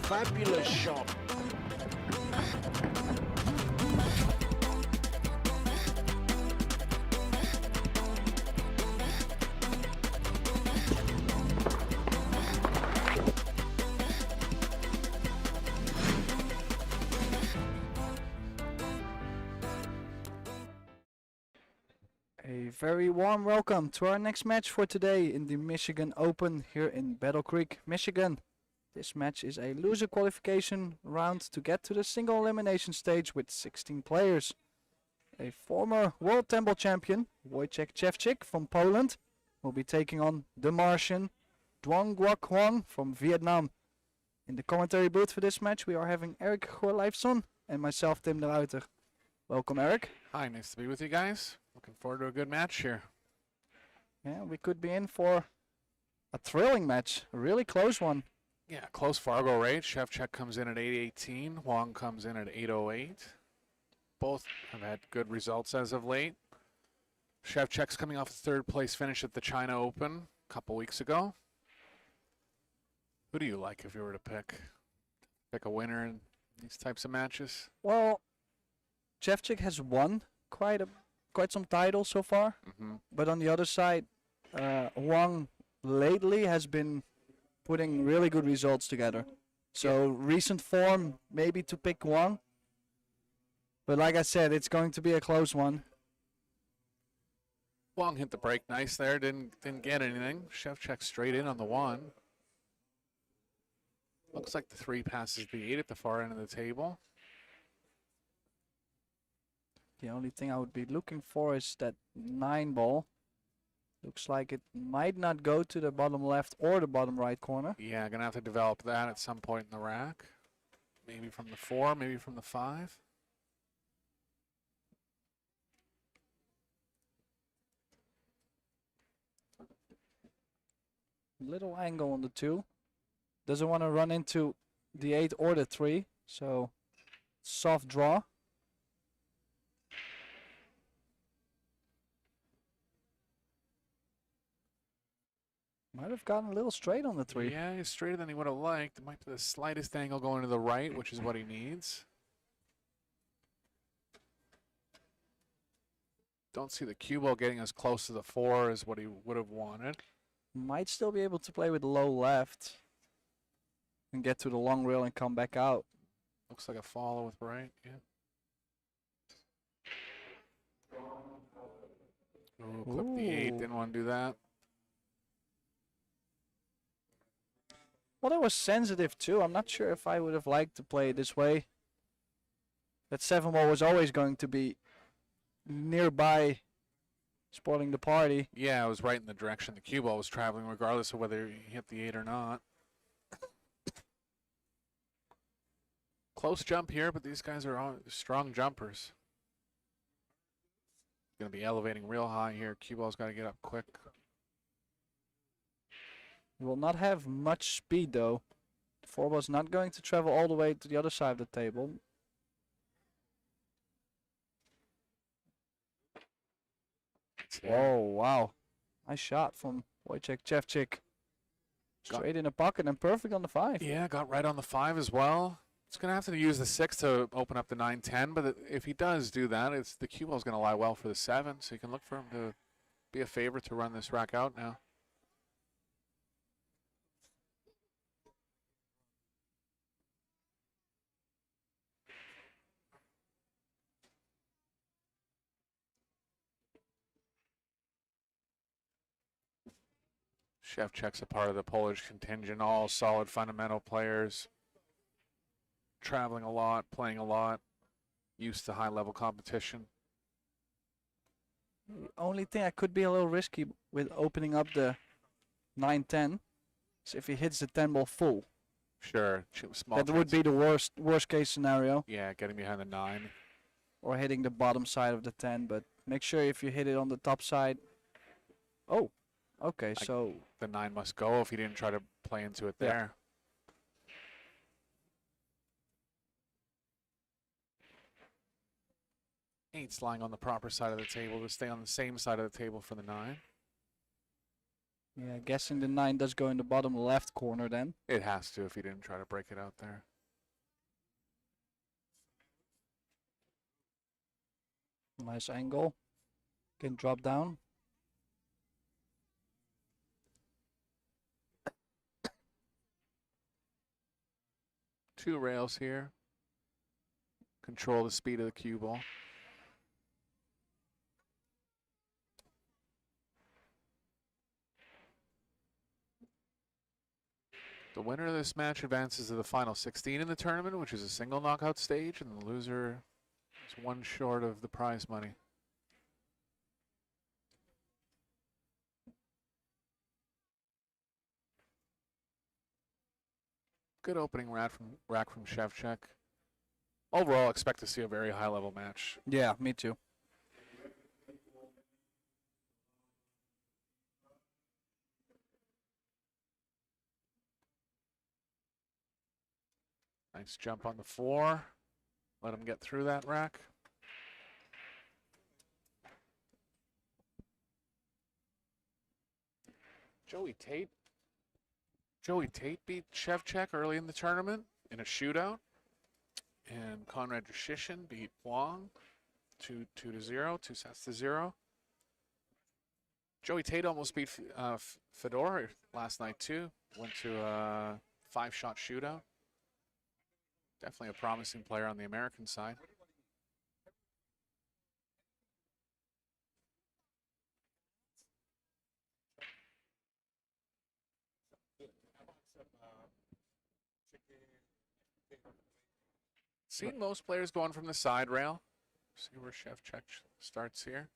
fabulous shot. A very warm welcome to our next match for today in the Michigan Open here in Battle Creek, Michigan. This match is a loser qualification round to get to the single elimination stage with 16 players. A former World Temple champion, Wojciech Szewczyk from Poland, will be taking on the Martian, Duong Hoang from Vietnam. In the commentary booth for this match we are having Eric Gorlijfsson and myself, Tim de Ruiter. Welcome, Eric. Hi, nice to be with you guys. Looking forward to a good match here. Yeah, we could be in for a thrilling match, a really close one. Yeah, close Fargo rate. Szewczyk comes in at 818. Hoang comes in at 808. Both have had good results as of late. Szewczyk's coming off a third place finish at the China Open a couple weeks ago. Who do you like if you were to pick a winner in these types of matches? Well, Szewczyk has won quite some titles so far, but on the other side, Hoang lately has been putting really good results together. So recent form, maybe to pick Hoang. But like I said, it's going to be a close one. Hoang hit the break nice there, didn't get anything. Szewczyk straight in on the one. Looks like the 3 passes the 8 at the far end of the table. The only thing I would be looking for is that 9 ball. Looks like it might not go to the bottom left or the bottom right corner. Yeah, gonna have to develop that at some point in the rack. Maybe from the 4, maybe from the 5. Little angle on the 2. Doesn't want to run into the 8 or the 3. So soft draw. Might have gotten a little straight on the 3. Yeah, he's straighter than he would have liked. It might be the slightest angle going to the right, which is what he needs. Don't see the cue ball getting as close to the 4 as what he would have wanted. Might still be able to play with low left and get to the long rail and come back out. Looks like a follow with right, yeah. Ooh, clip the 8, didn't want to do that. Well, that was sensitive too. I'm not sure if I would have liked to play it this way. That 7 ball was always going to be nearby, spoiling the party. Yeah, it was right in the direction the cue ball was traveling, regardless of whether he hit the 8 or not. Close jump here, but these guys are all strong jumpers. Going to be elevating real high here. Cue ball's got to get up quick. Will not have much speed though. The 4 ball's not going to travel all the way to the other side of the table. Oh wow. Nice shot from Wojciech Szewczyk. Straight in the pocket and perfect on the 5. Yeah, got right on the 5 as well. It's going to have to use the 6 to open up the 9-10, but if he does do that, the cue ball's going to lie well for the 7, so you can look for him to be a favorite to run this rack out now. Szewczyk's a part of the Polish contingent, all solid fundamental players. Traveling a lot, playing a lot, used to high-level competition. The only thing I could be a little risky with opening up the 9-10 is if he hits the 10 ball full. Sure, small. That would be the worst case scenario. Yeah, getting behind the 9. Or hitting the bottom side of the 10, but make sure if you hit it on the top side. Oh, okay, so the 9 must go if he didn't try to play into it there. 8's lying on the proper side of the table to stay on the same side of the table for the 9. Yeah, guessing the 9 does go in the bottom left corner then. It has to if he didn't try to break it out there. Nice angle. Can drop down. Two rails here. Control the speed of the cue ball. The winner of this match advances to the final 16 in the tournament, which is a single knockout stage, and the loser is one short of the prize money. Good opening rack from Szewczyk. Overall, expect to see a very high-level match. Yeah, me too. Nice jump on the 4. Let him get through that rack. Joey Tate beat Szewczyk early in the tournament in a shootout. And Konrad Szewczyk beat Hoang 2-0, 2 sets to 0. Joey Tate almost beat Fedor last night too. Went to a 5-shot shootout. Definitely a promising player on the American side. Seen most players going from the side rail. See where Szewczyk starts here.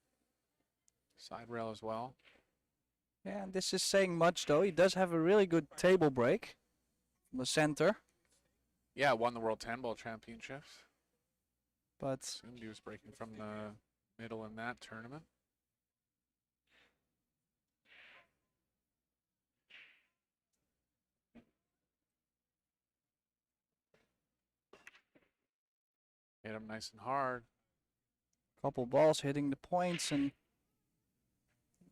Side rail as well. Yeah, and this is saying much though. He does have a really good table break from the center. Yeah, won the World 10 Ball Championships. But Assumed he was breaking from the middle in that tournament. Hit him nice and hard. couple balls hitting the points and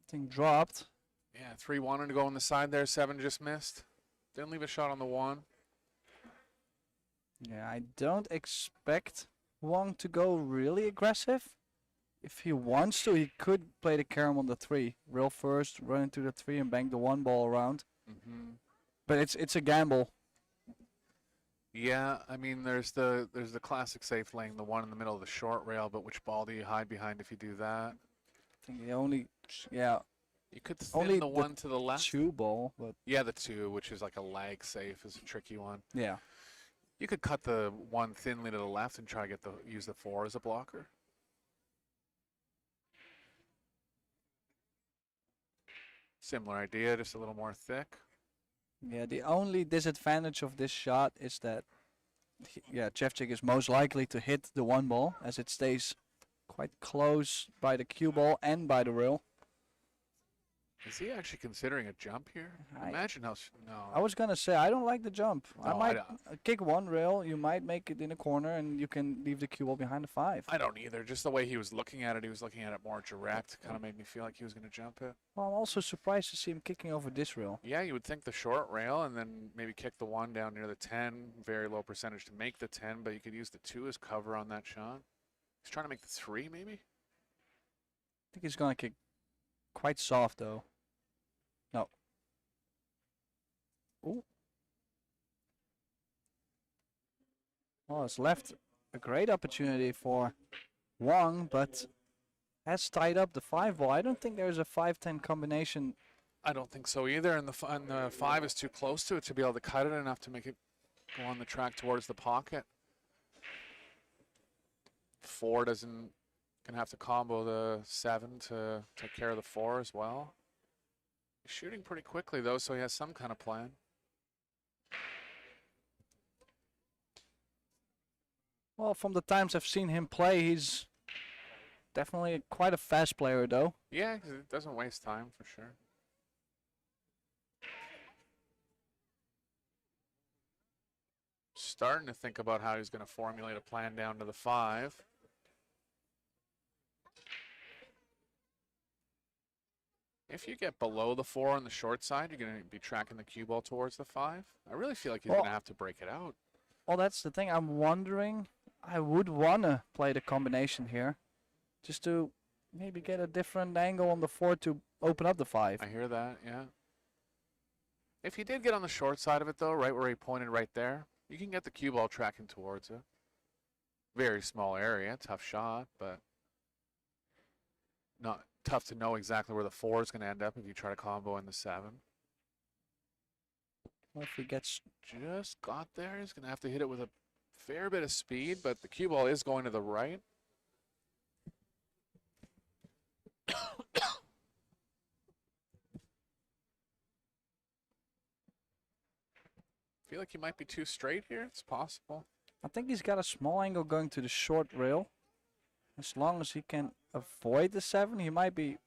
thing dropped. Yeah, 3 wanted to go on the side there. 7 just missed. Didn't leave a shot on the 1. Yeah, I don't expect Wong to go really aggressive. If he wants to, he could play the carom on the 3. Rail first, run into the 3 and bank the 1 ball around. But it's a gamble. Yeah, I mean, there's the classic safe laying the 1 in the middle of the short rail, but which ball do you hide behind if you do that? I think he only, yeah, You could thin only the 1 to the left. 2 ball, but Yeah, the 2, which is like a lag safe, is a tricky one. yeah. You could cut the 1 thinly to the left and try to get use the 4 as a blocker. Similar idea, just a little more thick. Yeah, the only disadvantage of this shot is that, Szewczyk is most likely to hit the 1 ball as it stays quite close by the cue ball and by the rail. Is he actually considering a jump here? Imagine how. No. I was gonna say I don't like the jump. I No, might kick 1 rail. You might make it in a corner, and you can leave the cue ball behind the 5. I don't either. Just the way he was looking at it, he was looking at it more direct. Kind of made me feel like he was going to jump it. Well, I'm also surprised to see him kicking over this rail. Yeah, you would think the short rail and then maybe kick the 1 down near the 10. Very low percentage to make the 10, but you could use the 2 as cover on that shot. He's trying to make the 3, maybe? I think he's gonna kick quite soft though. No. Ooh. Well, it's left a great opportunity for Wong, but has tied up the 5 ball. I don't think there's a 5-10 combination. I don't think so either, and the 5 is too close to it to be able to cut it enough to make it go on the track towards the pocket. 4 gonna have to combo the 7 to take care of the 4 as well. He's shooting pretty quickly though, so he has some kind of plan. Well, from the times I've seen him play, he's definitely quite a fast player though. Yeah, 'cause it doesn't waste time for sure. Starting to think about how he's going to formulate a plan down to the 5. If you get below the 4 on the short side, you're going to be tracking the cue ball towards the 5. I really feel like he's going to have to break it out. Well, that's the thing. I'm wondering. I would want to play the combination here, just to maybe get a different angle on the 4 to open up the 5. I hear that, yeah. If he did get on the short side of it, though, right where he pointed right there, you can get the cue ball tracking towards it. Very small area, tough shot, but not tough to know exactly where the 4 is going to end up if you try to combo in the 7. Well, if he gets Just got there, he's going to have to hit it with a fair bit of speed, but the cue ball is going to the right. Feel like he might be too straight here. It's possible. I think he's got a small angle going to the short rail. As long as he can avoid the 7, he might be,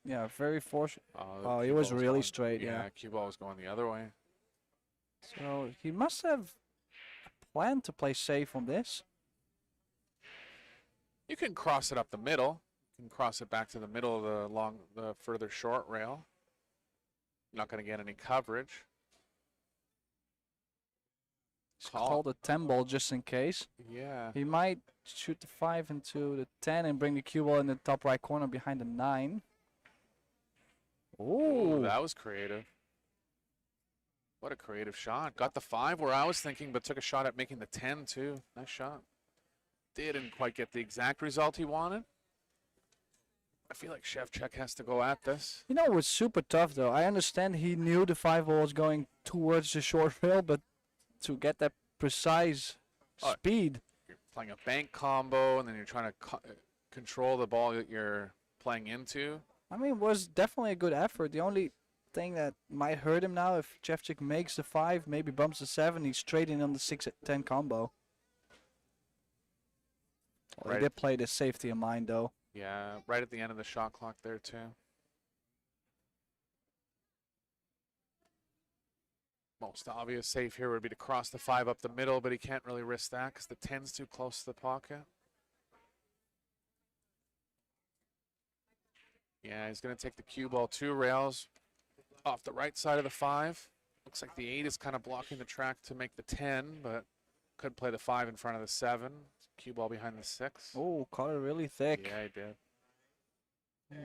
yeah, very forced. Oh, he was really straight, yeah. Cue ball was going the other way. So he must have a plan to play safe on this. You can cross it up the middle. You can cross it back to the middle of the further short rail. Not going to get any coverage. It's called a 10 ball just in case. Yeah. He might shoot the 5 into the 10 and bring the cue ball in the top right corner behind the 9. Ooh, that was creative. What a creative shot. Got the 5 where I was thinking, but took a shot at making the 10 too. Nice shot. Didn't quite get the exact result he wanted. I feel like Szewczyk has to go at this. You know, it was super tough though. I understand he knew the 5 ball was going towards the short rail, but to get that precise speed. You're playing a bank combo, and then you're trying to control the ball that you're playing into. I mean, it was definitely a good effort. The only thing that might hurt him now, if Szewczyk makes the 5, maybe bumps the 7, he's straight in on the 6-10 combo. Well, Right. He did play the safety in mind, though. Yeah, right at the end of the shot clock there, too. Most obvious save here would be to cross the 5 up the middle, but he can't really risk that because the 10's too close to the pocket. Yeah, he's going to take the cue ball 2 rails off the right side of the 5. Looks like the 8 is kind of blocking the track to make the 10, but could play the 5 in front of the 7. Cue ball behind the 6. Oh, caught it really thick. Yeah, he did.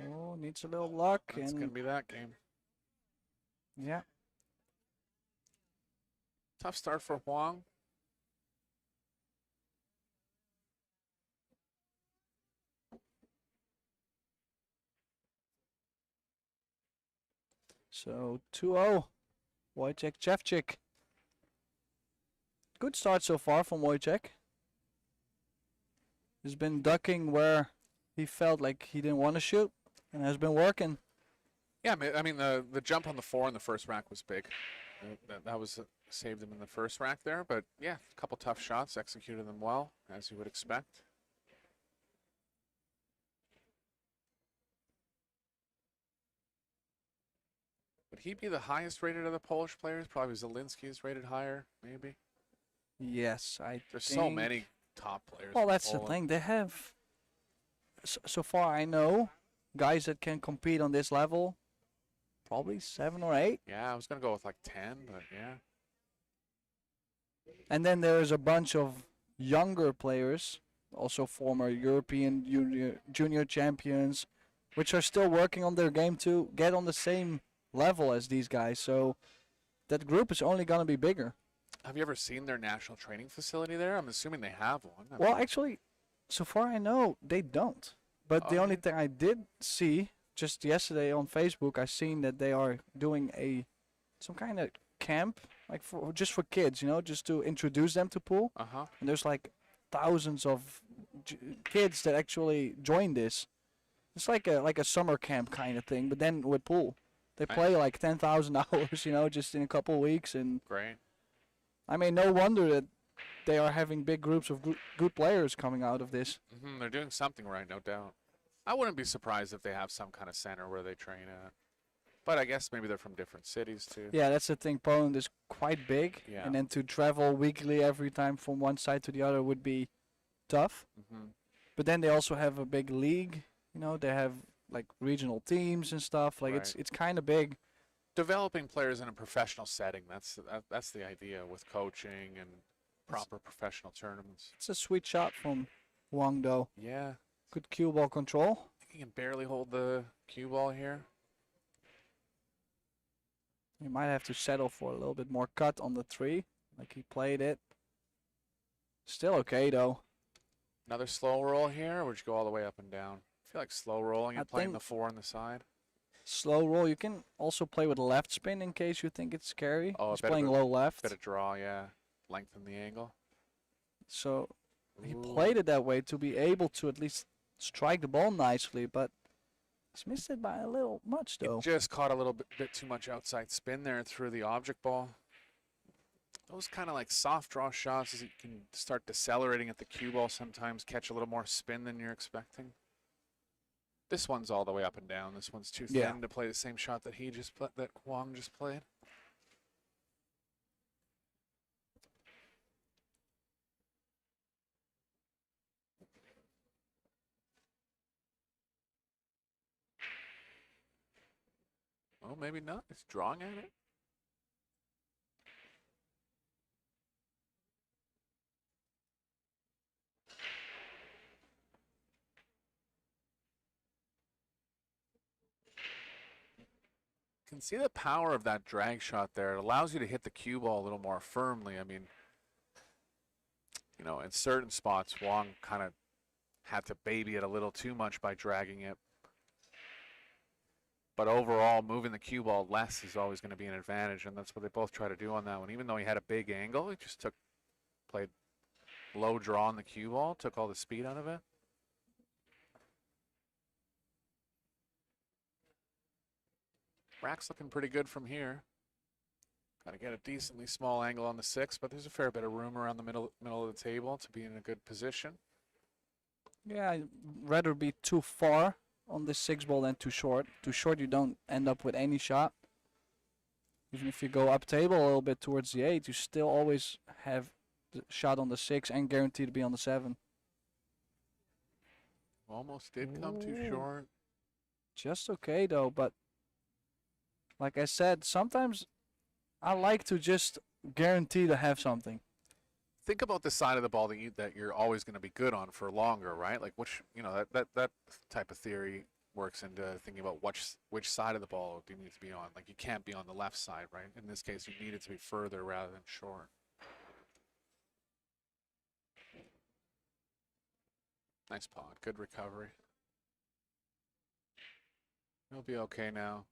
Oh, needs a little luck. That's going to be that game. Yeah. Tough start for Hoang. So 2-0. Wojciech Szewczyk. Good start so far from Wojciech. He's been ducking where he felt like he didn't want to shoot and has been working. Yeah, I mean the jump on the 4 in the first rack was big. That was saved him in the first rack there, but yeah, a couple tough shots, executed them well, as you would expect. Would he be the highest rated of the Polish players? Probably Zielinski is rated higher, maybe. Yes, There's think. so many top players. Well, for that's the Poland. thing. They have, so far I know, guys that can compete on this level, probably 7 or 8. Yeah, I was going to go with like 10, but yeah. And then there's a bunch of younger players, also former European junior champions, which are still working on their game to get on the same level as these guys. So that group is only going to be bigger. Have you ever seen their national training facility there? I'm assuming they have one. Well, actually, so far I know they don't. But the only thing I did see just yesterday on Facebook, I seen that they are doing some kind of camp, like just for kids, just to introduce them to pool. And there's like thousands of kids that actually join this. It's like a summer camp kind of thing, but then with pool. They play like 10,000 hours, just in a couple of weeks. And great. I mean, no wonder that they are having big groups of good players coming out of this. They're doing something right, no doubt. I wouldn't be surprised if they have some kind of center where they train at. But I guess maybe they're from different cities, too. Yeah, that's the thing. Poland is quite big. Yeah. And then to travel weekly every time from one side to the other would be tough. But then they also have a big league. They have like regional teams and stuff. Like Right. it's kind of big. Developing players in a professional setting. That's the idea with coaching and proper professional tournaments. It's a sweet shot from Hoang though. Yeah. Good cue ball control. He can barely hold the cue ball here. He might have to settle for a little bit more cut on the 3, like he played it. Still okay though. Another slow roll here, or would you go all the way up and down? I feel like slow rolling and I playing think- the 4 on the side. Slow roll. You can also play with left spin in case you think it's scary. Oh, a He's bit of playing a- low left. Bit of draw, yeah. Lengthen the angle. So he Ooh. played it that way to be able to at least strike the ball nicely, but he's missed it by a little much He though. just caught a little bit too much outside spin there through the object ball. Those kind of like soft draw shots as you can start decelerating at the cue ball sometimes, catch a little more spin than you're expecting. This one's all the way up and down. This one's too thin Yeah. to play the same shot that that Hoang just played. Oh, maybe not. It's drawing at it. Can see the power of that drag shot there. It allows you to hit the cue ball a little more firmly. I mean, you know, in certain spots, Hoang kind of had to baby it a little too much by dragging it. But overall, moving the cue ball less is always going to be an advantage, and that's what they both try to do on that one. Even though he had a big angle, he just played low draw on the cue ball, took all the speed out of it. Rack's looking pretty good from here. Got to get a decently small angle on the 6, but there's a fair bit of room around the middle of the table to be in a good position. Yeah, I'd rather be too far on this 6 ball than too short. Too short, you don't end up with any shot. Even if you go up table a little bit towards the 8, you still always have the shot on the 6 and guaranteed to be on the 7. Almost did come too Ooh. short. Just okay though, but like I said, sometimes I like to just guarantee to have something. Think about the side of the ball that you're always going to be good on for longer, right? Like which, you know, that type of theory works into thinking about which side of the ball do you need to be on. Like you can't be on the left side, right? In this case, you need it to be further rather than short. Nice pot, good recovery. He'll be okay now.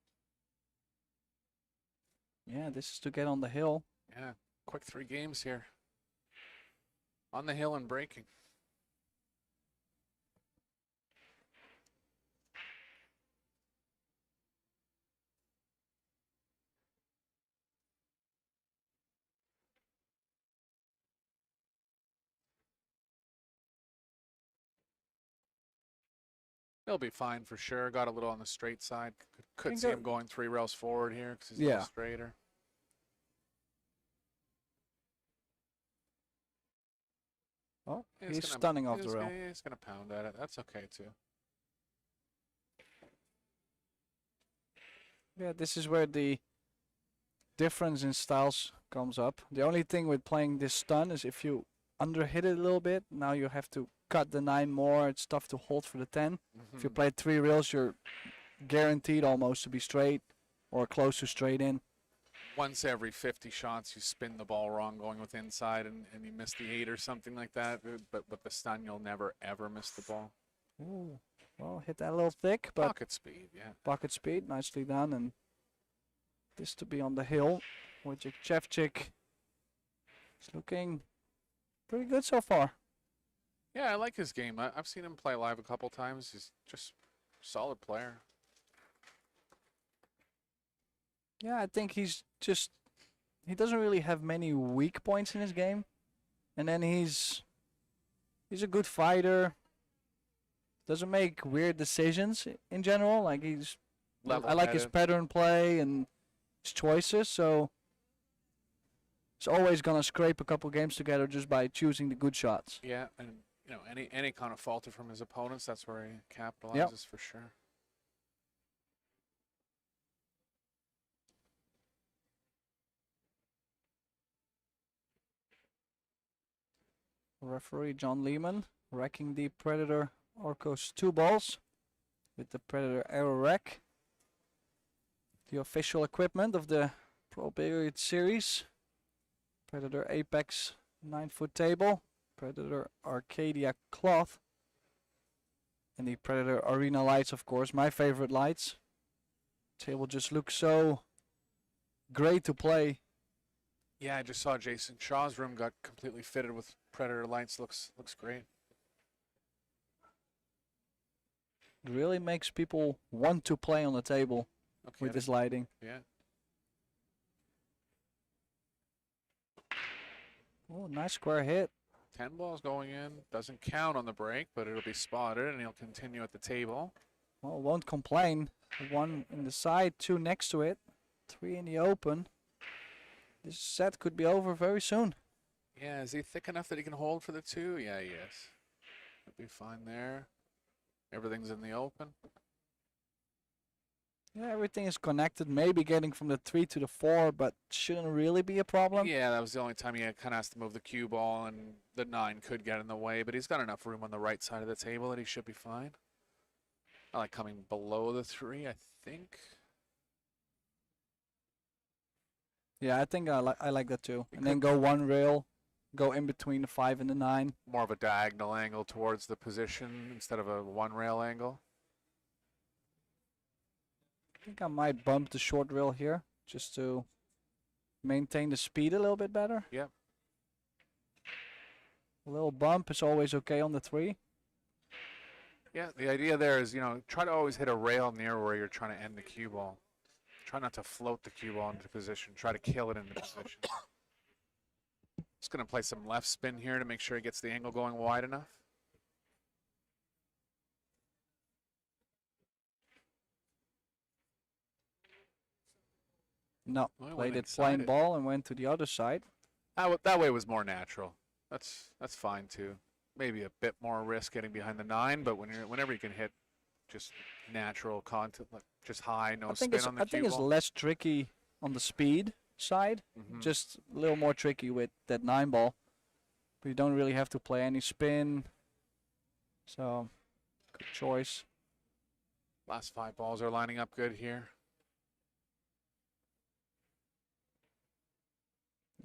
Yeah, this is to get on the hill. Yeah, quick 3 games here. On the hill and breaking. He'll be fine for sure. Got a little on the straight side. Could see him going 3 rails forward here because he's a little straighter. Oh, Yeah, he's stunning off the rail. He's going to pound at it. That's okay too. Yeah, this is where the difference in styles comes up. The only thing with playing this stun is if you underhit it a little bit, now you have to cut the 9 more. It's tough to hold for the 10. If you play 3 reels, you're guaranteed almost to be straight or close to straight in. Once every 50 shots, you spin the ball wrong going with inside and you miss the 8 or something like that. But with the stun, you'll never, ever miss the ball. Ooh. Well, hit that a little thick, but Pocket speed, yeah. pocket speed, nicely done. And this to be on the hill. Wojciech Szewczyk is looking pretty good so far. Yeah, I like his game. I've seen him play live a couple times. He's just a solid player. Yeah, I think he doesn't really have many weak points in his game. And then he's a good fighter. Doesn't make weird decisions in general. Like I like his Level-headed. pattern play and his choices, so he's always gonna scrape a couple games together just by choosing the good shots. Yeah, and you know, any kind of falter from his opponents, that's where he capitalizes for sure. Referee John Lehman racking the Predator Arcos II balls with the Predator Aero Rack. The official equipment of the Pro Billiard Series. Predator Apex 9-foot table. Predator Arcadia Cloth. And the Predator Arena lights, of course, my favorite lights. Table just looks so great to play. Yeah, I just saw Jason Shaw's room got completely fitted with Predator lights. Looks great. It really makes people want to play on the table with this lighting. Yeah. Oh, nice square hit. 10 balls going in. Doesn't count on the break, but it'll be spotted, and he'll continue at the table. Well, won't complain. 1 in the side, 2 next to it, 3 in the open. This set could be over very soon. Yeah, is he thick enough that he can hold for the 2? Yeah, he is. He'll be fine there. Everything's in the open. Yeah, everything is connected. Maybe getting from the 3 to the 4, but shouldn't really be a problem. Yeah, that was the only time he kind of has to move the cue ball, and the 9 could get in the way, but he's got enough room on the right side of the table that he should be fine. I like coming below the 3, I think. Yeah, I think I like that too. And then go 1 rail, go in between the 5 and the 9. More of a diagonal angle towards the position instead of a 1 rail angle. I think I might bump the short rail here just to maintain the speed a little bit better. Yep. A little bump is always okay on the 3. Yeah, the idea there is, try to always hit a rail near where you're trying to end the cue ball. Try not to float the cue ball into position. Try to kill it into position. Just going to play some left spin here to make sure he gets the angle going wide enough. No, Well, played it inside plain it. ball and went to the other side. That way was more natural. That's fine too. Maybe a bit more risk getting behind the 9, but whenever you can hit just natural content, like just high, no spin on the I think cue it's ball. less tricky on the speed side. Just a little more tricky with that 9 ball. But you don't really have to play any spin. So, good choice. Last 5 balls are lining up good here.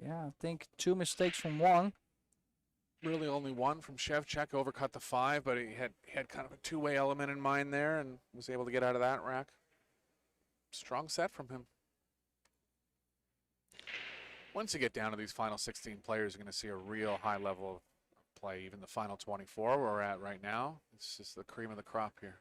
Yeah, I think 2 mistakes from Hoang. Really only 1 from Szewczyk, overcut the 5, but he had kind of a 2-way element in mind there and was able to get out of that rack. Strong set from him. Once you get down to these final 16 players, you're going to see a real high level of play. Even the final 24 where we're at right now, it's just the cream of the crop here.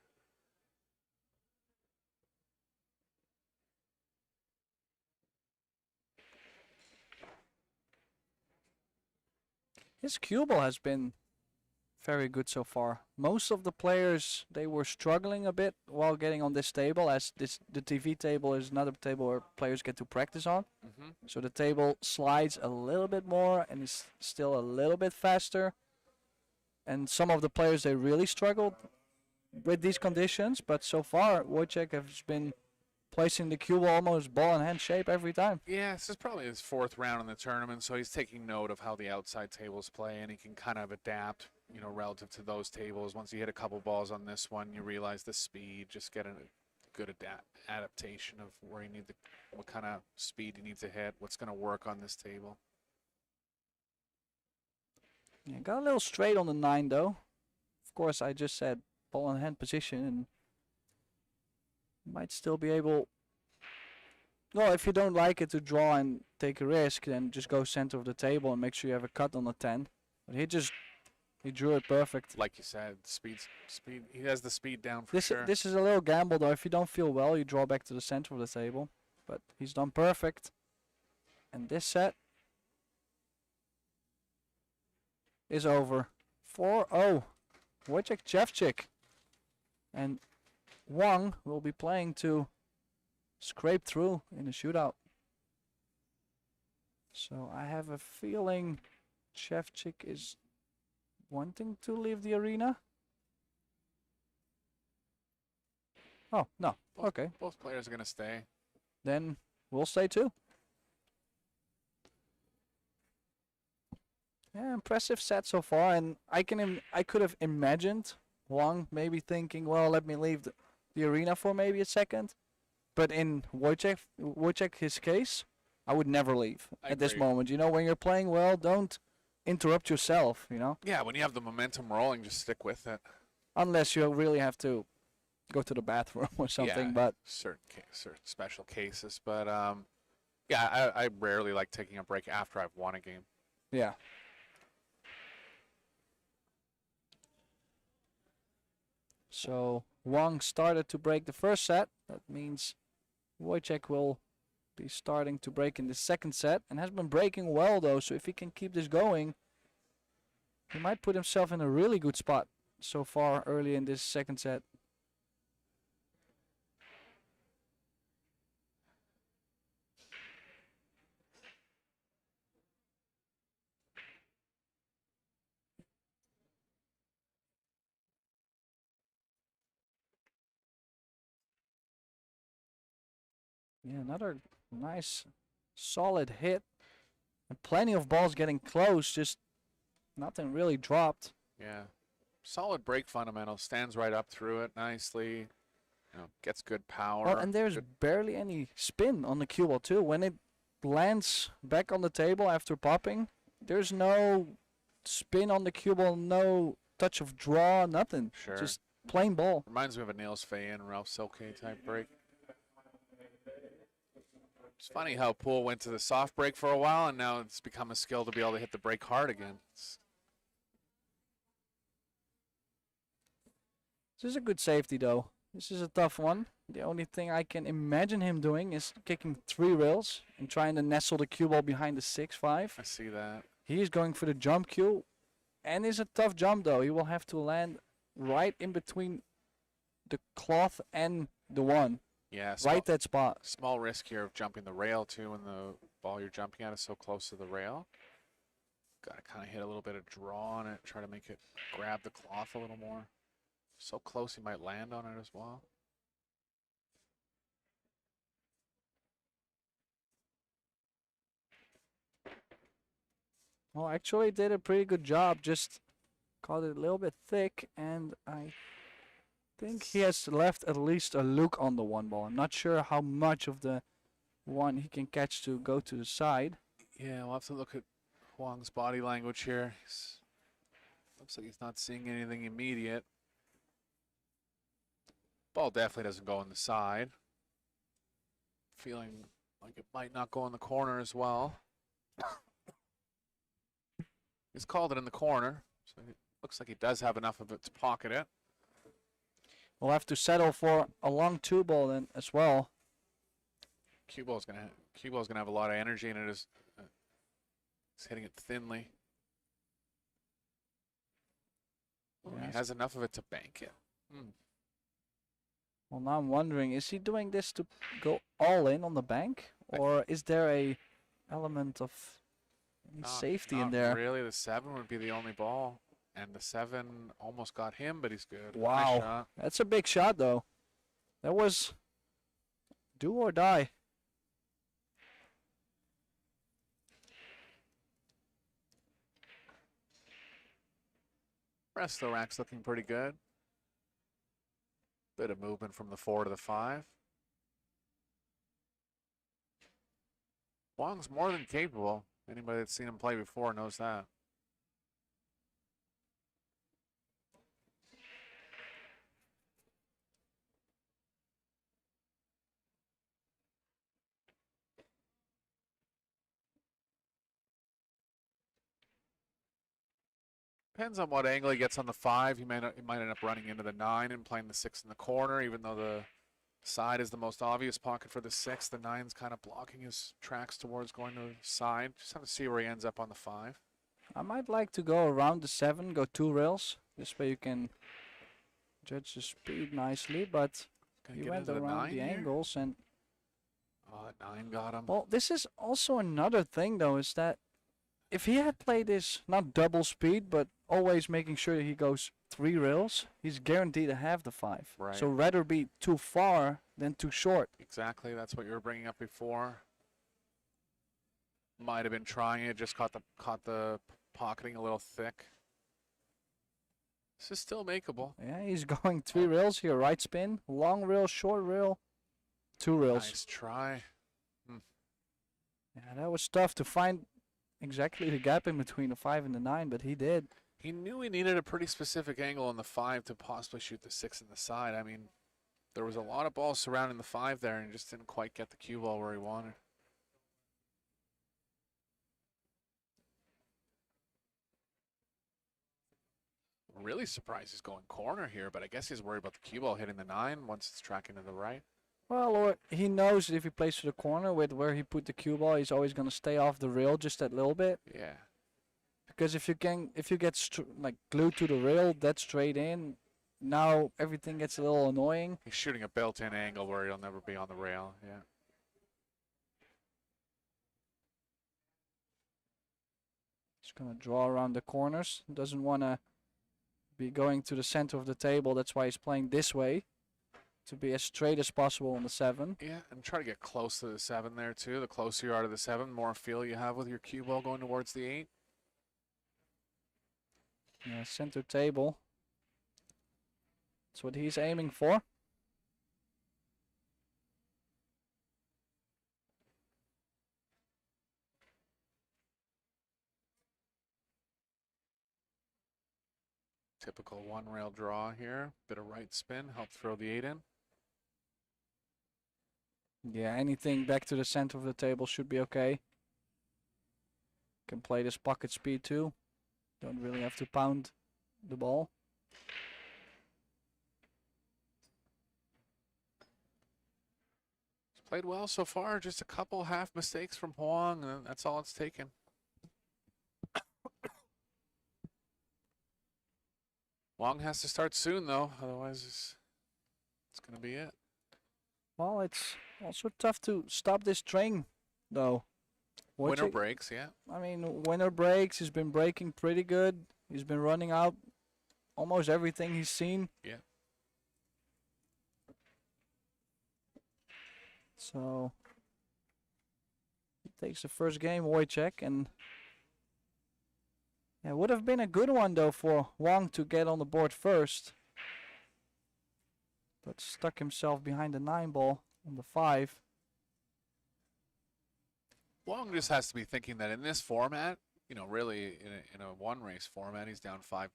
His cue ball has been very good so far. Most of the players, they were struggling a bit while getting on this table, as the TV table is another table where players get to practice on. So the table slides a little bit more and is still a little bit faster. And some of the players, they really struggled with these conditions, but so far Wojciech has been placing the cue ball almost ball in hand shape every time. Yeah, this is probably his 4th round in the tournament, so he's taking note of how the outside tables play, and he can kind of adapt, relative to those tables. Once you hit a couple balls on this one, you realize the speed, just get a good adaptation of where you need what kind of speed you need to hit, what's going to work on this table. Yeah, got a little straight on the 9 though. Of course, I just said ball in hand position, and might still be able. Well, if you don't like it to draw and take a risk, then just go center of the table and make sure you have a cut on the 10. But he drew it perfect. Like you said, speed. He has the speed down for sure. This is a little gamble though. If you don't feel well, you draw back to the center of the table. But he's done perfect. And this set is over. 4-0. Wojciech Szewczyk. And Hoang will be playing to scrape through in the shootout. So I have a feeling Szewczyk is wanting to leave the arena. Oh, no. Okay. Both players are going to stay. Then we'll stay too. Yeah, impressive set so far, and I could have imagined Hoang maybe thinking, well, let me leave the arena for maybe a second. But in Wojciech his case, I would never leave I at this agree. moment. You know, when you're playing well, don't interrupt yourself, you know? Yeah, when you have the momentum rolling, just stick with it. Unless you really have to go to the bathroom or something, Yeah, but certain special cases. But yeah, I rarely like taking a break after I've won a game. yeah. So Wang started to break the first set. That means Wojciech will be starting to break in the second set and has been breaking well though. So if he can keep this going, he might put himself in a really good spot so far early in this second set. Yeah, another nice solid hit. And plenty of balls getting close, just nothing really dropped. Yeah, solid break fundamentals. Stands right up through it nicely. You know, gets good power. Well, and there's good. barely any spin on the cue ball too. When it lands back on the table after popping, there's no spin on the cue ball, no touch of draw, nothing. Sure. Just plain ball. Reminds me of a Niels Faye and Ralph Silke type break. It's funny how Poole went to the soft break for a while, and now it's become a skill to be able to hit the break hard again. This is a good safety though. This is a tough one. The only thing I can imagine him doing is kicking 3 rails and trying to nestle the cue ball behind the 6-5. I see that. He is going for the jump cue, and it's a tough jump though. He will have to land right in between the cloth and the one. Yeah, Right that spot. small risk here of jumping the rail too when the ball you're jumping at is so close to the rail. Got to kind of hit a little bit of draw on it, try to make it grab the cloth a little more. So close he might land on it as well. Well, actually did a pretty good job. Just caught it a little bit thick, and I think he has left at least a look on the one ball. I'm not sure how much of the one he can catch to go to the side. Yeah, we'll have to look at Hoang's body language here. Looks like he's not seeing anything immediate. Ball definitely doesn't go on the side. Feeling like it might not go in the corner as well. He's called it in the corner, so it looks like he does have enough of it to pocket it. We'll have to settle for a long 2 ball then as well. Cue ball's gonna have a lot of energy in it. He's hitting it thinly. Yes. He has enough of it to bank it. Well, now I'm wondering, is he doing this to go all in on the bank? Or is there a element of safety in there? Really, the 7 would be the only ball. And the 7 almost got him, but he's good. Wow. Nice shot. That's a big shot, though. That was do or die. Rest of the rack's looking pretty good. Bit of movement from the 4 to the 5. Wong's more than capable. Anybody that's seen him play before knows that. Depends on what angle he gets on the 5. He might end up running into the 9 and playing the 6 in the corner, even though the side is the most obvious pocket for the 6. The 9's kind of blocking his tracks towards going to the side. Just have to see where he ends up on the 5. I might like to go around the 7, go 2 rails. This way you can judge the speed nicely, but Gonna he get went into the around 9 the here. angles. And Oh, that 9 got him. well, this is also another thing, though, is that if he had played this, not double speed, but always making sure that he goes 3 rails, he's guaranteed to have the 5. Right. So rather be too far than too short. Exactly. That's what you were bringing up before. Might have been trying it, just caught the pocketing a little thick. This is still makeable. Yeah, he's going 3 rails here. Right spin, long rail, short rail, 2 rails. Nice try. Yeah, that was tough to find exactly the gap in between the 5 and the 9, but he did. He knew he needed a pretty specific angle on the 5 to possibly shoot the 6 in the side. I mean, there was a lot of balls surrounding the 5 there and just didn't quite get the cue ball where he wanted. Really surprised he's going corner here, but I guess he's worried about the cue ball hitting the 9 once it's tracking to the right. Well, or he knows if he plays to the corner with where he put the cue ball, he's always going to stay off the rail just that little bit. Yeah. Because if you get like glued to the rail, that straight in, now everything gets a little annoying. He's shooting a built-in angle where he'll never be on the rail. Yeah. He's going to draw around the corners. Doesn't want to be going to the center of the table. That's why he's playing this way, to be as straight as possible on the 7. Yeah, and try to get close to the 7 there too. The closer you are to the 7, more feel you have with your cue ball going towards the 8. Yeah, center table. That's what he's aiming for. Typical 1 rail draw here. Bit of right spin, help throw the 8 in. Yeah, anything back to the center of the table should be okay. Can play this pocket speed too. Don't really have to pound the ball. He's played well so far. Just a couple half mistakes from Hoang, and that's all it's taken. Hoang has to start soon, though. Otherwise, it's going to be it. Well, it's also tough to stop this train, though. Winner breaks, yeah. I mean, winner breaks. He's been breaking pretty good. He's been running out almost everything he's seen. Yeah. So he takes the first game, Wojciech, and yeah, would have been a good one though for Wang to get on the board first, but stuck himself behind the 9 ball on the 5. Wong just has to be thinking that in this format, you know, really in a 1 race format, he's down 5-0.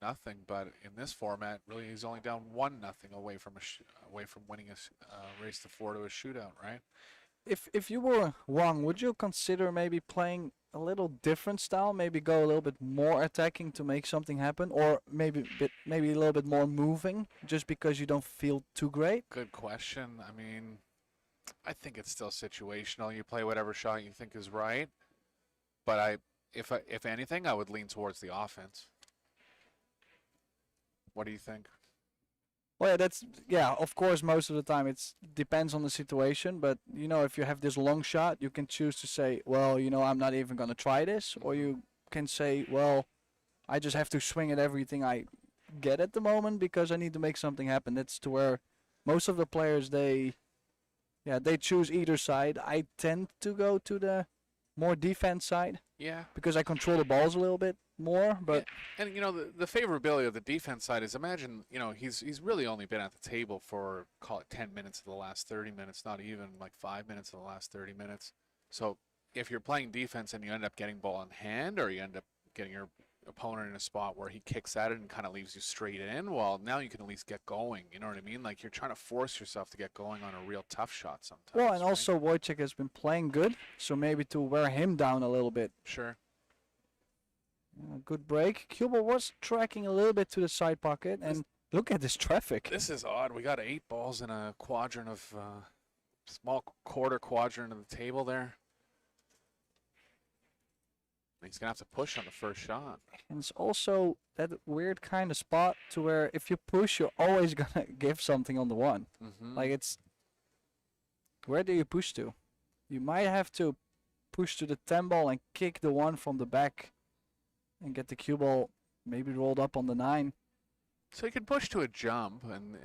But in this format, really, he's only down 1-0 away from winning a race to 4 to a shootout, right? If you were Wang, would you consider maybe playing a little different style? Maybe go a little bit more attacking to make something happen, or maybe a little bit more moving, just because you don't feel too great? Good question. I mean, I think it's still situational. You play whatever shot you think is right, but if anything, I would lean towards the offense. What do you think? Well, yeah, of course, most of the time it depends on the situation, but, you know, if you have this long shot, you can choose to say, well, you know, I'm not even going to try this, or you can say, well, I just have to swing at everything I get at the moment because I need to make something happen. That's to where most of the players, they choose either side. I tend to go to the more defense side. Yeah. Because I control the balls a little bit more, but yeah. And you know the favorability of the defense side is, imagine, you know, he's really only been at the table for, call it 10 minutes of the last 30 minutes, not even like 5 minutes of the last 30 minutes. So if you're playing defense and you end up getting ball in hand, or you end up getting your opponent in a spot where he kicks at it and kind of leaves you straight in, well, now you can at least get going. You know what I mean? Like, you're trying to force yourself to get going on a real tough shot sometimes. Well, and right? also Wojciech has been playing good, so maybe to wear him down a little bit. Sure. Good break. Cuba was tracking a little bit to the side pocket, and look at this traffic. This is odd. We got 8 balls in a quadrant of small quarter quadrant of the table there. He's going to have to push on the first shot. And it's also that weird kind of spot to where if you push, you're always going to give something on the 1. Mm-hmm. Like, it's... Where do you push to? You might have to push to the 10 ball and kick the 1 from the back and get the cue ball maybe rolled up on the 9. So he could push to a jump, and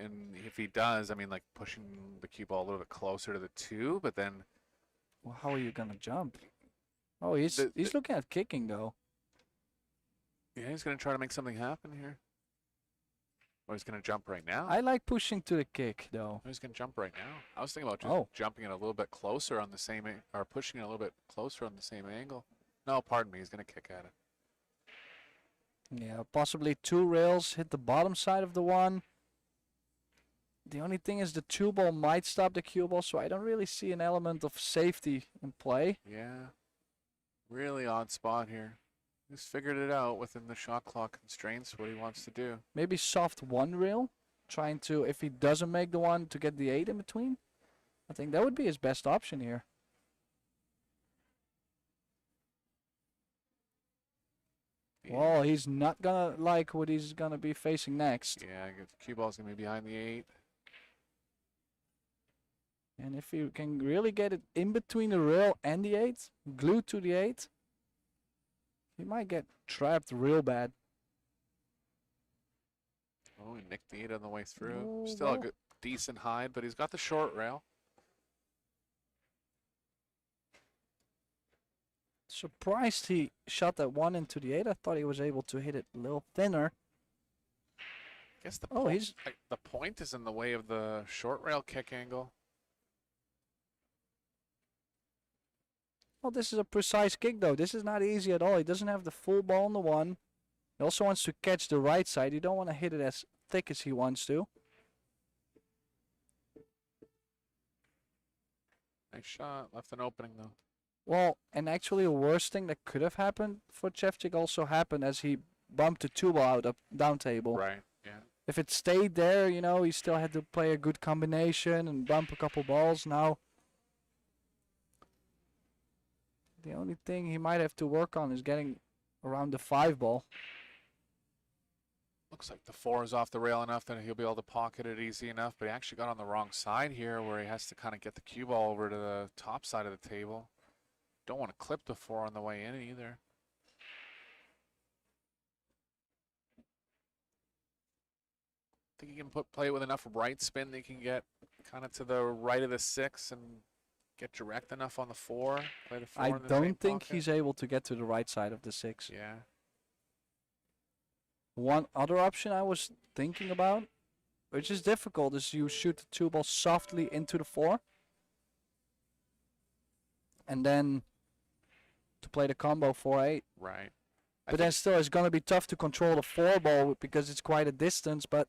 if he does, I mean, like pushing the cue ball a little bit closer to the 2, but then... Well, how are you going to jump? Oh, he's looking at kicking, though. Yeah, he's going to try to make something happen here. Or he's going to jump right now. I like pushing to the kick, though. He's going to jump right now. I was thinking about just jumping it a little bit closer on the same, or pushing it a little bit closer on the same angle. No, pardon me. He's going to kick at it. Yeah, possibly 2 rails hit the bottom side of the one. The only thing is the 2 ball might stop the cue ball, so I don't really see an element of safety in play. Yeah, really odd spot here. He's figured it out within the shot clock constraints, what he wants to do. Maybe soft 1 rail, trying to, if he doesn't make the 1, to get the 8 in between. I think that would be his best option here. Yeah. Well, he's not gonna like what he's gonna be facing next. Yeah, the cue ball's gonna be behind the 8. And if you can really get it in between the rail and the 8, glued to the 8, he might get trapped real bad. Oh, he nicked the 8 on the way through. Oh, Still well. a good, decent hide, but he's got the short rail. Surprised he shot that 1 into the 8. I thought he was able to hit it a little thinner. I guess the Oh, the point is in the way of the short rail kick angle. Well, this is a precise kick, though. This is not easy at all. He doesn't have the full ball on the 1. He also wants to catch the right side. You don't want to hit it as thick as he wants to. Nice shot. Left an opening, though. Well, and actually the worst thing that could have happened for Szewczyk also happened as he bumped the 2 ball out up down table. Right, yeah. If it stayed there, you know, he still had to play a good combination and bump a couple balls. Now, the only thing he might have to work on is getting around the 5 ball. Looks like the 4 is off the rail enough that he'll be able to pocket it easy enough, but he actually got on the wrong side here where he has to kind of get the cue ball over to the top side of the table. Don't want to clip the 4 on the way in either. I think he can play it with enough right spin that he can get kind of to the right of the 6 and get direct enough on the 4. Play the 4 I in the same don't think pocket. he's able to get to the right side of the 6. Yeah. One other option I was thinking about, which is difficult, is you shoot the 2 ball softly into the 4. And then to play the combo 4-8. Right. But then still, it's going to be tough to control the 4 ball because it's quite a distance. But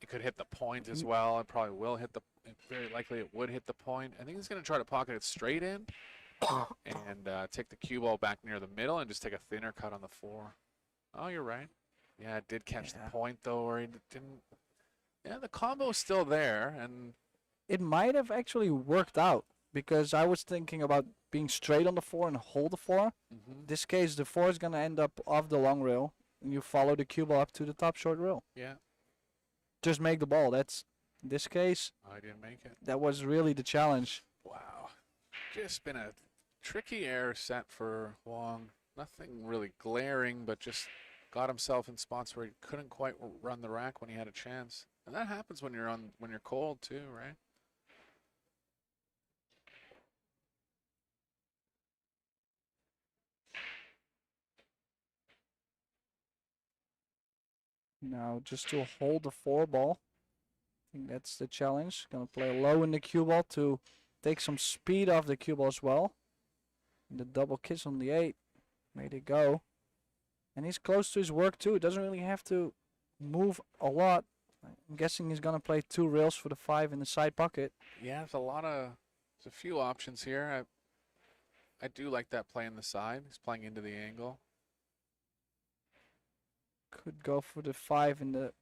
it could hit the point as well. It probably will hit the. Very likely, it would hit the point. I think he's going to try to pocket it straight in, and take the cue ball back near the middle and just take a thinner cut on the 4. Oh, you're right. Yeah, it did catch the point though, where he didn't. Yeah, the combo is still there, and it might have actually worked out because I was thinking about being straight on the 4 and hold the 4. In this case, the 4 is going to end up off the long rail, and you follow the cue ball up to the top short rail. Yeah. Just make the ball. That's, in this case, I didn't make it. That was really the challenge. Wow. Just been a tricky air set for Hoang. Nothing really glaring, but just got himself in spots where he couldn't quite run the rack when he had a chance. And that happens when you're cold too, right? Now just to hold the 4 ball. I think that's the challenge. Gonna play low in the cue ball to take some speed off the cue ball as well. And the double kiss on the 8. Made it go. And he's close to his work too. Doesn't really have to move a lot. I'm guessing he's gonna play 2 rails for the 5 in the side pocket. Yeah, there's a few options here. I do like that play in the side. He's playing into the angle. Could go for the 5 in the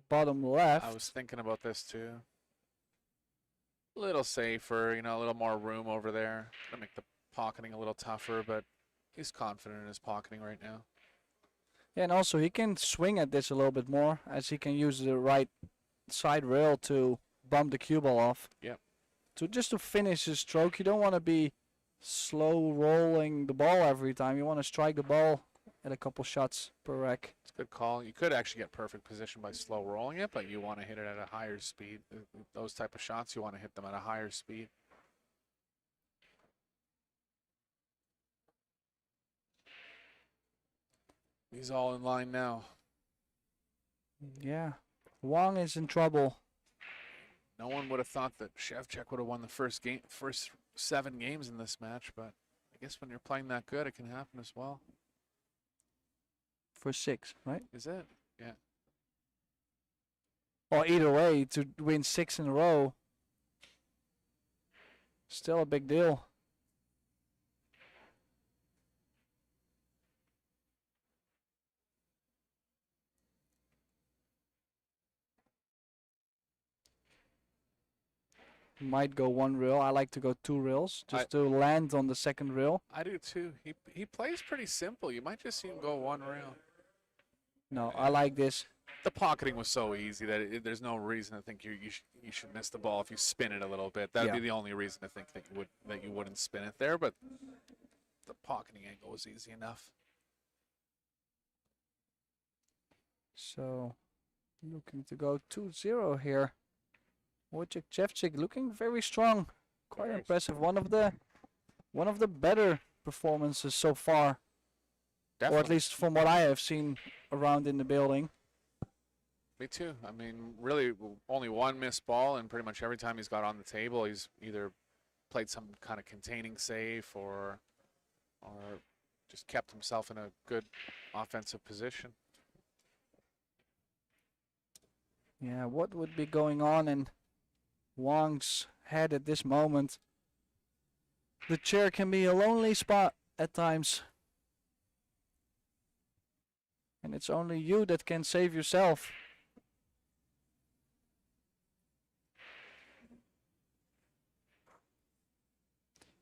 bottom left. I was thinking about this too. A little safer, a little more room over there. Gonna make the pocketing a little tougher, but he's confident in his pocketing right now. Yeah, and also he can swing at this a little bit more as he can use the right side rail to bump the cue ball off. Yep. So just to finish his stroke, you don't want to be slow rolling the ball every time. You want to strike the ball at a couple shots per rack. It's a good call. You could actually get perfect position by slow rolling it, but you want to hit it at a higher speed. Those type of shots, you want to hit them at a higher speed. He's all in line now. Yeah. Hoang is in trouble. No one would have thought that Szewczyk would have won the first 7 games in this match, but I guess when you're playing that good, it can happen as well. For 6, right? Is it? Yeah. Well, either way, to win 6 in a row, still a big deal. Might go 1 reel. I like to go 2 reels just to land on the second reel. I do too. He plays pretty simple. You might just see him go 1 reel. No, I like this. The pocketing was so easy that there's no reason to think you should miss the ball if you spin it a little bit. That'd be the only reason to think that you wouldn't spin it there. But the pocketing angle was easy enough. So, looking to go 2-0 here. Wojciech Szewczyk looking very strong. Quite impressive. One of the better performances so far. Definitely. Or at least from what I have seen around in the building. Me too. I mean, really only 1 missed ball, and pretty much every time he's got on the table, he's either played some kind of containing save or just kept himself in a good offensive position. Yeah, what would be going on in Wong's head at this moment? The chair can be a lonely spot at times. And it's only you that can save yourself.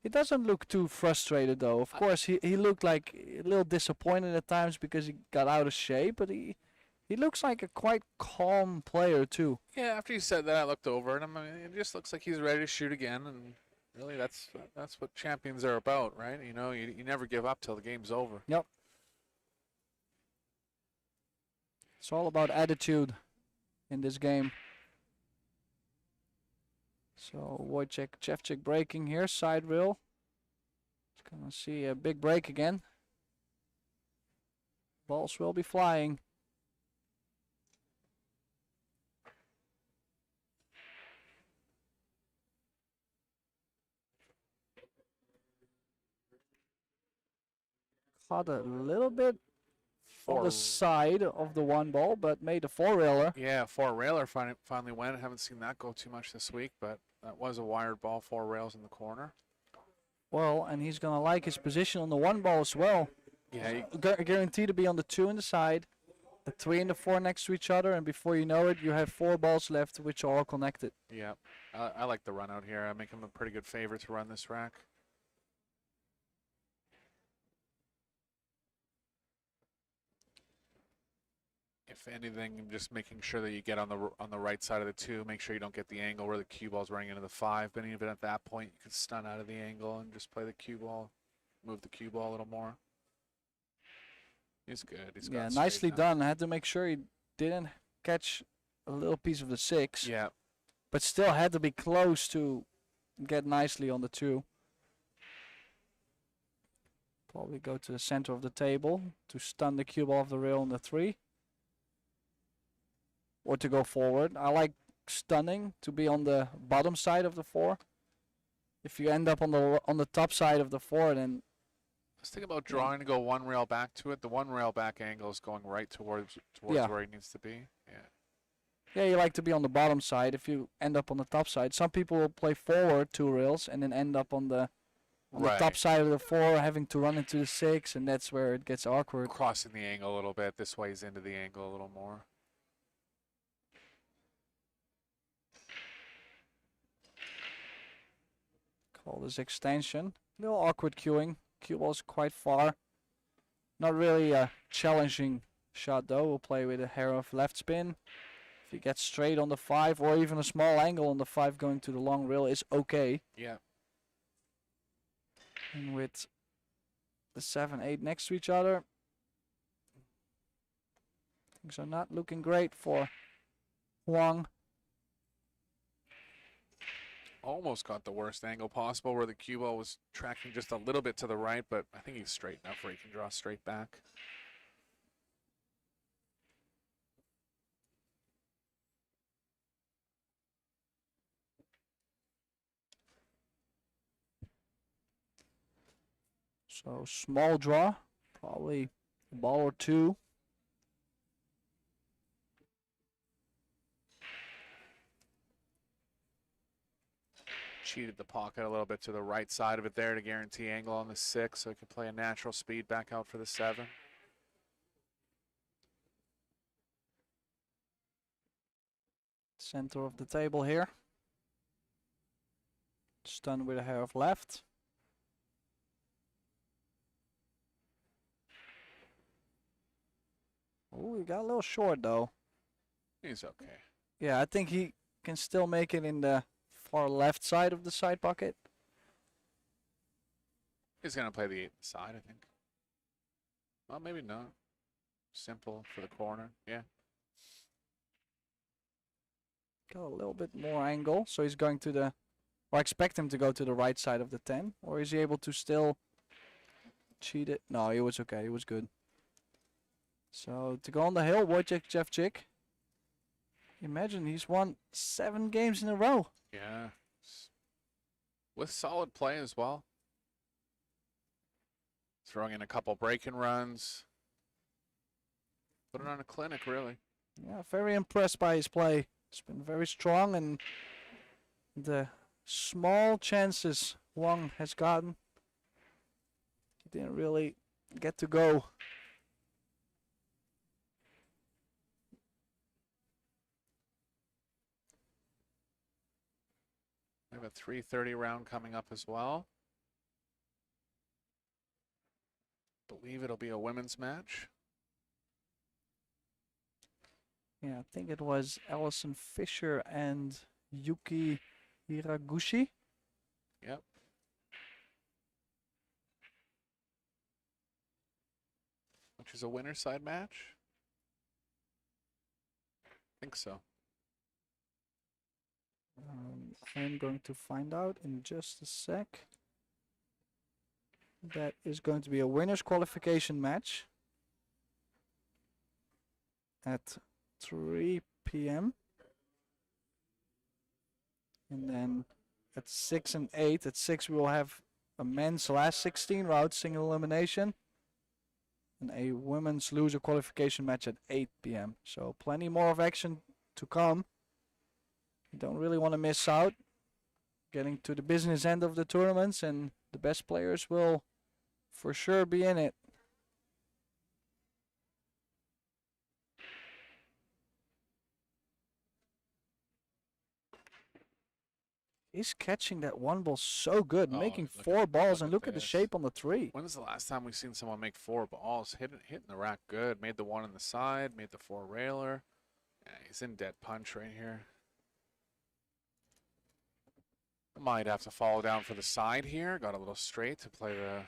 He doesn't look too frustrated though. Of course, he looked like a little disappointed at times because he got out of shape, but he looks like a quite calm player too. Yeah, after you said that, I looked over, and I mean, it just looks like he's ready to shoot again, and really that's what champions are about, right? You know, you never give up till the game's over. Yep. It's all about attitude in this game. So Wojciech Szewczyk breaking here, side reel. It's gonna see a big break again. Balls will be flying. Caught a little bit on the side of the 1 ball, but made a 4-railer. Yeah, 4-railer finally went. I haven't seen that go too much this week, but that was a wired ball, 4 rails in the corner. Well, and he's going to like his position on the 1 ball as well. Yeah. Guaranteed to be on the 2 in the side, the 3 and the 4 next to each other, and before you know it, you have 4 balls left, which are all connected. Yeah, I like the run out here. I make him a pretty good favorite to run this rack. If anything, just making sure that you get on the right side of the 2. Make sure you don't get the angle where the cue ball's running into the 5. But even at that point, you can stun out of the angle and just play the cue ball, move the cue ball a little more. He's good. He's got nicely done. I had to make sure he didn't catch a little piece of the 6. Yeah. But still had to be close to get nicely on the 2. Probably go to the center of the table to stun the cue ball off the rail on the 3. Or to go forward. I like stunning to be on the bottom side of the 4. If you end up on the top side of the 4, then I was thinking about drawing to go 1 rail back to it. The 1 rail back angle is going right towards where he needs to be. Yeah. Yeah, you like to be on the bottom side. If you end up on the top side, some people will play forward 2 rails and then end up on the top side of the 4, having to run into the 6, and that's where it gets awkward. Crossing the angle a little bit. This way he's into the angle a little more. Call this extension. A little awkward cueing. Cue ball's quite far. Not really a challenging shot though. We'll play with a hair of left spin. If you get straight on the 5 or even a small angle on the 5 going to the long rail is okay. Yeah. And with the 7, 8 next to each other, things are not looking great for Hoang. Almost got the worst angle possible where the cue ball was tracking just a little bit to the right, but I think he's straight enough where he can draw straight back. So small draw, probably a ball or two. Cheated the pocket a little bit to the right side of it there to guarantee angle on the 6 so he could play a natural speed back out for the 7. Center of the table here. Stun with a hair of left. Oh, he got a little short though. He's okay. Yeah, I think he can still make it in the far left side of the side pocket. He's going to play the 8 side, I think. Well, maybe not. Simple for the corner. Yeah. Got a little bit more angle, so he's going to the... Or I expect him to go to the right side of the 10. Or is he able to still cheat it? No, he was okay. He was good. So to go on the hill, Wojciech Szewczyk. Imagine he's won 7 games in a row. Yeah. With solid play as well. Throwing in a couple break-in runs. Putting on a clinic, really. Yeah, very impressed by his play. It's been very strong, and the small chances Hoang has gotten, he didn't really get to go. We have a 3:30 round coming up as well. Believe it'll be a women's match. Yeah, I think it was Allison Fisher and Yuki Hiraguchi. Yep. Which is a winner's side match? I think so. I'm going to find out in just a sec. That is going to be a winner's qualification match at 3 p.m. And then at 6 and 8, at 6 we will have a men's last 16 round single elimination and a women's loser qualification match at 8 p.m. So plenty more of action to come. You don't really want to miss out. Getting to the business end of the tournaments, and the best players will for sure be in it. He's catching that one ball so good, making 4 balls, and look at the shape on the 3. When was the last time we've seen someone make 4 balls? Hitting the rack good. Made the 1 on the side, made the 4 railer. Yeah, he's in dead punch right here. Might have to fall down for the side here. Got a little straight to play the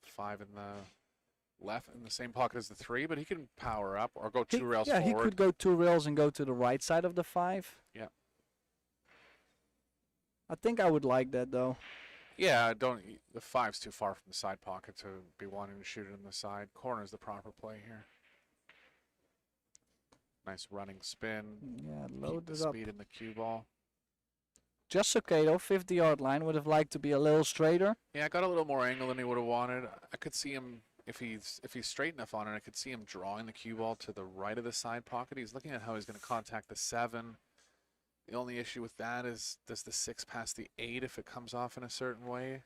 5 in the left in the same pocket as the 3, but he can power up or go 2 rails forward. Yeah, he could go 2 rails and go to the right side of the 5. Yeah. I think I would like that though. Yeah, the 5's too far from the side pocket to be wanting to shoot it in the side. Corner is the proper play here. Nice running spin. Yeah, Keep load the it up. speed in the cue ball. Just okay though, 50-yard line. Would have liked to be a little straighter. Yeah, got a little more angle than he would have wanted. I could see him, if he's straight enough on it, I could see him drawing the cue ball to the right of the side pocket. He's looking at how he's going to contact the 7. The only issue with that is, does the 6 pass the 8 if it comes off in a certain way?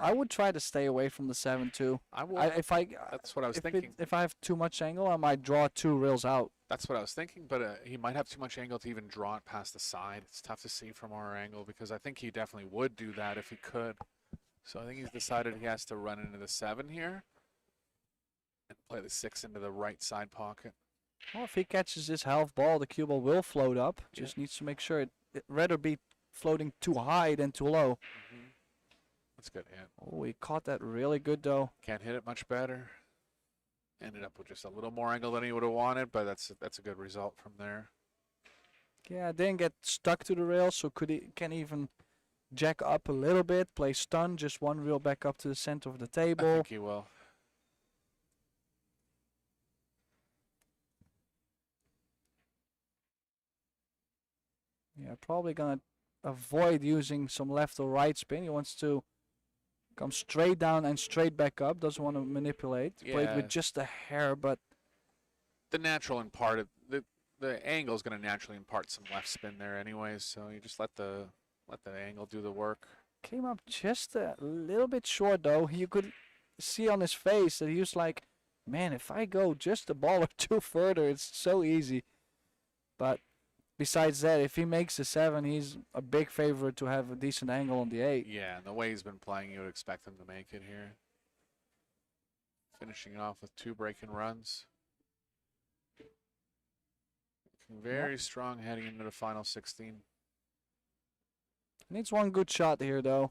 I would try to stay away from the 7 too. I will. That's what I was thinking. If I have too much angle, I might draw 2 rails out. That's what I was thinking, but he might have too much angle to even draw it past the side. It's tough to see from our angle because I think he definitely would do that if he could. So I think he's decided he has to run into the 7 here and play the 6 into the right side pocket. Well, if he catches this half ball, the cue ball will float up. Just needs to make sure it rather be floating too high than too low. Mm-hmm. That's good hit. Oh, he caught that really good though. Can't hit it much better. Ended up with just a little more angle than he would have wanted, but that's a good result from there. Yeah, didn't get stuck to the rail, so can even jack up a little bit, play stun, just 1 reel back up to the center of the I table. think he will. Yeah, probably gonna avoid using some left or right spin. He wants to Comes straight down and straight back up. Doesn't want to manipulate. Played Yeah. with just a hair, but The natural impart of the angle is going to naturally impart some left spin there anyways, so you just let the angle do the work. came up just a little bit short though. You could see on his face that he was like, man, if I go just a ball or two further, it's so easy. But besides that, if he makes the 7, he's a big favorite to have a decent angle on the 8. Yeah, and the way he's been playing, you would expect him to make it here. Finishing it off with 2 breaking runs. Looking very strong heading into the final 16. Needs one good shot here though.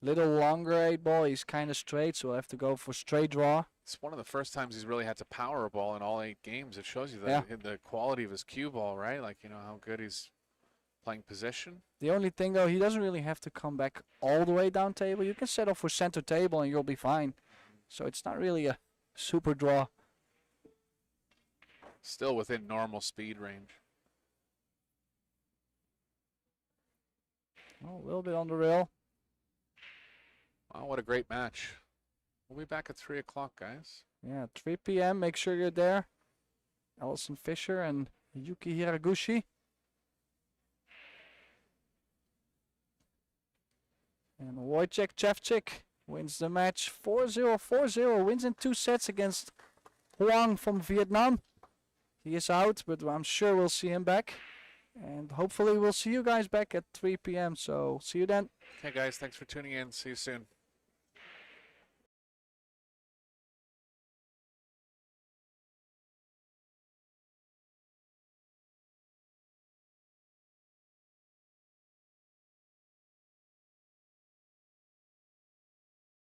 Little longer 8 ball. He's kind of straight, so I have to go for straight draw. It's one of the first times he's really had to power a ball in all 8 games. It shows you the quality of his cue ball, right? Like, you know, how good he's playing position. The only thing though, he doesn't really have to come back all the way down table. You can settle for center table and you'll be fine. So it's not really a super draw. Still within normal speed range. Oh, a little bit on the rail. Wow, what a great match. We'll be back at 3 o'clock, guys. Yeah, 3 p.m. Make sure you're there. Allison Fisher and Yuki Hiraguchi. And Wojciech Szewczyk wins the match 4-0, 4-0. Wins in 2 sets against Hoang from Vietnam. He is out, but I'm sure we'll see him back. And hopefully we'll see you guys back at 3 p.m. So see you then. Okay, guys, thanks for tuning in. See you soon.